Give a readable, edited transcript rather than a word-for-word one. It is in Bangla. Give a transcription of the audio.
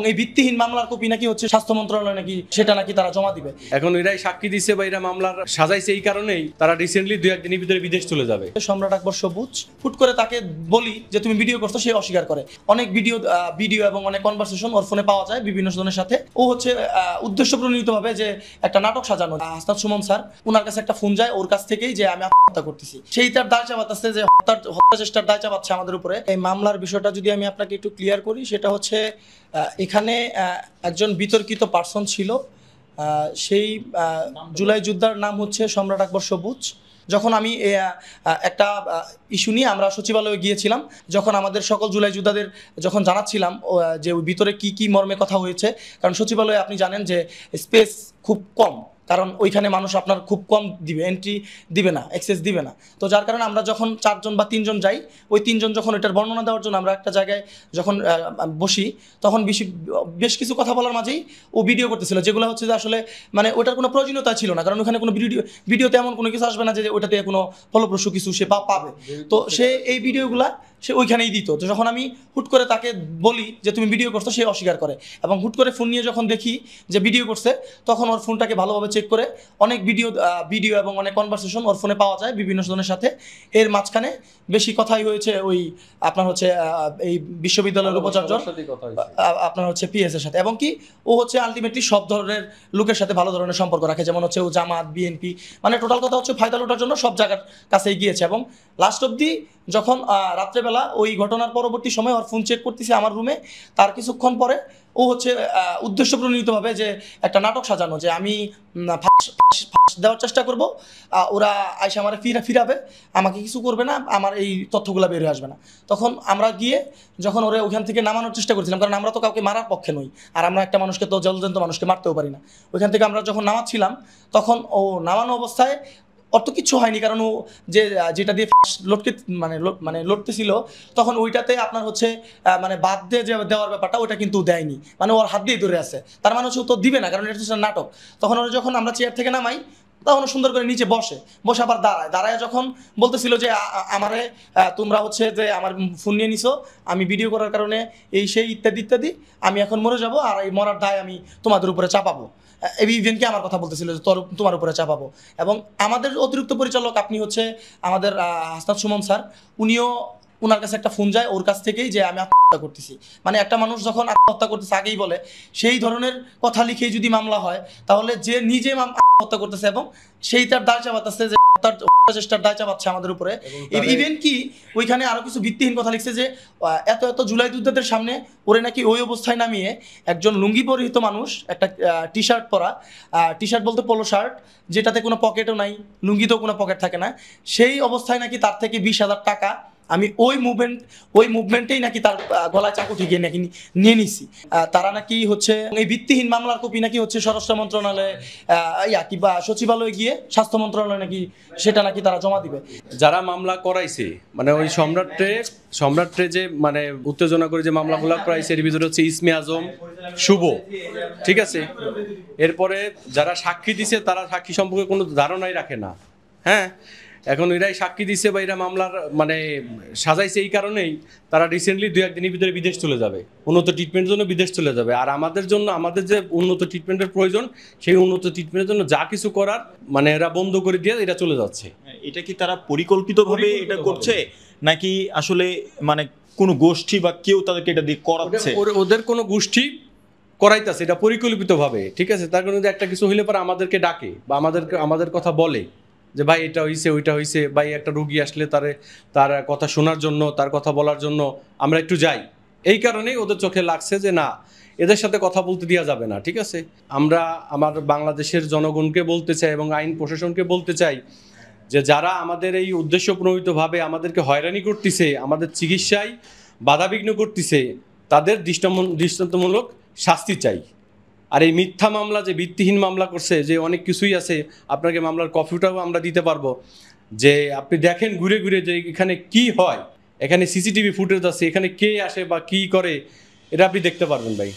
এই ভিত্তিহীন মামলার কপি নাকি হচ্ছে স্বাস্থ্য মন্ত্রণালয় নাকি সেটা নাকি তারা জমা দিবে। এখন এরাই সাক্ষী দিচ্ছে বা এরা মামলার সাজাইছে, এই কারণেই তারা রিসেন্টলি 2-1 দিনের ভিতরে বিদেশ চলে যাবে। সম্রাট আকবর সবুজ হুট করে তাকে বলি যে তুমি ভিডিও করছো, সে অস্বীকার করে। অনেক ভিডিও এবং অনেক কনভারসেশন ওর ফোনে পাওয়া যায় বিভিন্ন জনের সাথে। ও হচ্ছে উদ্দেশ্য প্রণোদিতভাবে যে একটা নাটক সাজানো। হাসনাত সুমন স্যার, ওনার কাছে একটা ফোন যায় ওর কাছ থেকেই যে আমি আত্মহত্যা করতেছি, সেই তার দায় চাপাচ্ছে, যে হত্যা চেষ্টার দায় চাপাচ্ছে আমাদের উপরে। এই মামলার বিষয়টা যদি আমি আপনাকে একটু ক্লিয়ার করি, সেটা হচ্ছে এখানে একজন বিতর্কিত পার্সন ছিল, সেই জুলাই যোদ্ধার নাম হচ্ছে সম্রাট আকবর সবুজ। যখন আমি একটা ইস্যু নিয়ে আমরা সচিবালয়ে গিয়েছিলাম, যখন আমাদের সকল জুলাই যোদ্ধাদের যখন জানাচ্ছিলাম যে ওই ভিতরে কি কি মর্মে কথা হয়েছে, কারণ সচিবালয়ে আপনি জানেন যে স্পেস খুব কম, কারণ ওইখানে মানুষ আপনার খুব কম দিবে, এন্ট্রি দিবে না, অ্যাক্সেস দিবে না। তো যার কারণে আমরা যখন 4 জন বা 3 জন যাই, ওই 3 জন যখন এটার বর্ণনা দেওয়ার জন্য আমরা একটা জায়গায় যখন বসি, তখন বেশ কিছু কথা বলার মাঝেই ও ভিডিও করতেছিল, যেগুলো হচ্ছে যে আসলে মানে ওটার কোনো প্রয়োজনীয়তা ছিল না, কারণ ওখানে কোনো ভিডিওতে এমন কোনো কিছু আসবে না যে ওটাতে কোনো ফলপ্রসূ কিছু সে পাবে। তো সে এই ভিডিওগুলা সে ওইখানেই দিত। তো যখন আমি হুট করে তাকে বলি যে তুমি ভিডিও করছো, সে অস্বীকার করে। এবং হুট করে ফোন নিয়ে যখন দেখি যে ভিডিও করছে, তখন ওর ফোনটাকে ভালোভাবে চেক করে অনেক ভিডিও এবং অনেক কনভারসেশন ওর ফোনে পাওয়া যায় বিভিন্ন জনের সাথে। এর মাঝখানে বেশি কথাই হয়েছে ওই আপনার হচ্ছে এই বিশ্ববিদ্যালয়ের উপাচার্য আপনার হচ্ছে পিএস এর সাথে। এবং কি ও হচ্ছে আলটিমেটলি সব ধরনের লোকের সাথে ভালো ধরনের সম্পর্ক রাখে, যেমন হচ্ছে ও জামাত, বিএনপি, মানে টোটাল কথা হচ্ছে ফায়দা লোটার জন্য সব জায়গার কাছেই গিয়েছে। এবং লাস্ট অবধি যখন রাত্রেবেলা ওই ঘটনার পরবর্তী সময় ওর ফোন চেক করতেছি আমার রুমে, তার কিছুক্ষণ পরে ও হচ্ছে উদ্দেশ্য প্রণোদিতভাবে যে একটা নাটক সাজানো, যে আমি ফাঁস দেওয়ার চেষ্টা করব, ওরা আইসা আমার ফিরাবে, আমাকে কিছু করবে না, আমার এই তথ্যগুলো বের হয়ে আসবে না। তখন আমরা গিয়ে যখন ওরা ওখান থেকে নামানোর চেষ্টা করছিলাম, কারণ আমরা তো কাউকে মারার পক্ষে নই, আর আমরা একটা মানুষকে তো জলজন্ত মানুষকে মারতেও পারি না। ওইখান থেকে আমরা যখন নামাচ্ছিলাম, তখন ও নামানো অবস্থায় অত কিছু হয়নি, কারণ ও যেটা দিয়ে লড়তেছিল, তখন ওইটাতে আপনার হচ্ছে মানে বাদ দিয়ে যে দেওয়ার ব্যাপারটা, ওটা কিন্তু দেয়নি, মানে ওর হাত দিয়ে ধরে আছে। তার মানে হচ্ছে ও তো দিবে না, কারণ এটা হচ্ছে নাটক। তখন ওরা যখন আমরা চেয়ার থেকে নামাই, তখন সুন্দর করে নিচে বসে আবার দাঁড়ায় যখন বলতেছিল যে আমারে তোমরা হচ্ছে যে আমার ফোন নিয়ে নিছো, আমি ভিডিও করার কারণে এই সেই ইত্যাদি ইত্যাদি, আমি এখন মরে যাব, আর এই মরার দায় আমি তোমাদের উপরে চাপাবো। এই ইভেন্টকে আমার কথা বলতেছিল যে তোমার উপরে চাপাবো। এবং আমাদের অতিরিক্ত পরিচালক আপনি হচ্ছে আমাদের হাসনাত সুমন স্যার, ওনার কাছে একটা ফোন যায় ওর কাছ থেকেই যে আমি আত্মহত্যা করতেছি। মানে একটা মানুষ যখন আত্মহত্যা করতেছে আগেই বলে, সেই ধরনের কথা লিখেই যদি মামলা হয়, তাহলে যে নিজে আত্মহত্যা করতেছে এবং সেই তার দায় চাপাচ্ছে, যে চেষ্টার দায় চাপাচ্ছে আমাদের উপরে। ইভেন কি ওইখানে আরো কিছু ভিত্তিহীন কথা লিখছে, যে এত জুলাই যোদ্ধাদের সামনে ওরে নাকি ওই অবস্থায় নামিয়ে একজন লুঙ্গি পরিহিত মানুষ, একটা টি শার্ট পরা, টি শার্ট বলতে পোলো শার্ট, যেটাতে কোনো পকেটও নাই, লুঙ্গিতেও কোনো পকেট থাকে না, সেই অবস্থায় নাকি তার থেকে 20,000 টাকা আমি ওই মুভমেন্টেই নাকি তার গলায় চাকু ঠেকিয়ে নাকি নিয়ে নিছি। তারা নাকি হচ্ছে এই ভিত্তিহীন মামলার কপি নাকি হচ্ছে স্বরাষ্ট্র মন্ত্রণালয়ে কিংবা সচিবালয়ে গিয়ে স্বাস্থ্য মন্ত্রণালয় নাকি সেটা নাকি তারা জমা দিবে। যারা মামলা করাইছে, মানে ওই সম্রাটে যে মানে উত্তেজনা করে যে মামলাগুলো করাইছে, এর ভিতরে হচ্ছে ইসমে আজম, শুভ, ঠিক আছে। এরপরে যারা সাক্ষী দিছে, তারা সাক্ষী সম্পর্কে কোনো ধারণাই রাখে না। হ্যাঁ, এখন এরাই সাক্ষী দিচ্ছে বা এরা মামলার মানে সাজাইছে, এই কারণেই তারা রিসেন্টলি 2-1 দিনের ভিতরে বিদেশ চলে যাবে, উন্নত ট্রিটমেন্টের জন্য বিদেশ চলে যাবে। আর আমাদের জন্য, আমাদের যে উন্নত ট্রিটমেন্টের প্রয়োজন, সেই উন্নত ট্রিটমেন্টের জন্য যা কিছু করার মানে এরা বন্ধ করে দিয়ে এরা চলে যাচ্ছে। এটা কি তারা পরিকল্পিতভাবে এটা করছে, নাকি আসলে মানে কোনো গোষ্ঠী বা কেউ তাদেরকে এটা দিয়ে করাচ্ছে? ওদের কোনো গোষ্ঠী করাইতেছে এটা পরিকল্পিতভাবে, ঠিক আছে। তার কারণে একটা কিছু হইলে পরে আমাদেরকে ডাকে বা আমাদের কথা বলে যে ভাই এটা হইছে, ওইটা হইছে, ভাই একটা রুগী আসলে তার কথা শোনার জন্য, তার কথা বলার জন্য আমরা একটু যাই। এই কারণেই ওদের চোখে লাগছে যে না, এদের সাথে কথা বলতে দেওয়া যাবে না, ঠিক আছে। আমরা আমার বাংলাদেশের জনগণকে বলতে চাই এবং আইন প্রশাসনকে বলতে চাই যে যারা আমাদের এই উদ্দেশ্য প্রণোদিতভাবে আমাদেরকে হয়রানি করতেছে, আমাদের চিকিৎসায় বাধাবিঘ্ন করতেছে, তাদের দৃষ্টান্তমূলক শাস্তি চাই। আর এই মিথ্যা মামলা, যে ভিত্তিহীন মামলা করছে, যে অনেক কিছুই আছে, আপনাকে মামলার কপিটাও আমরা দিতে পারবো, যে আপনি দেখেন ঘুরে ঘুরে যে এখানে কি হয়, এখানে সিসিটিভি ফুটেজ আছে, এখানে কে আসে বা কি করে, এটা আপনি দেখতে পারবেন ভাই।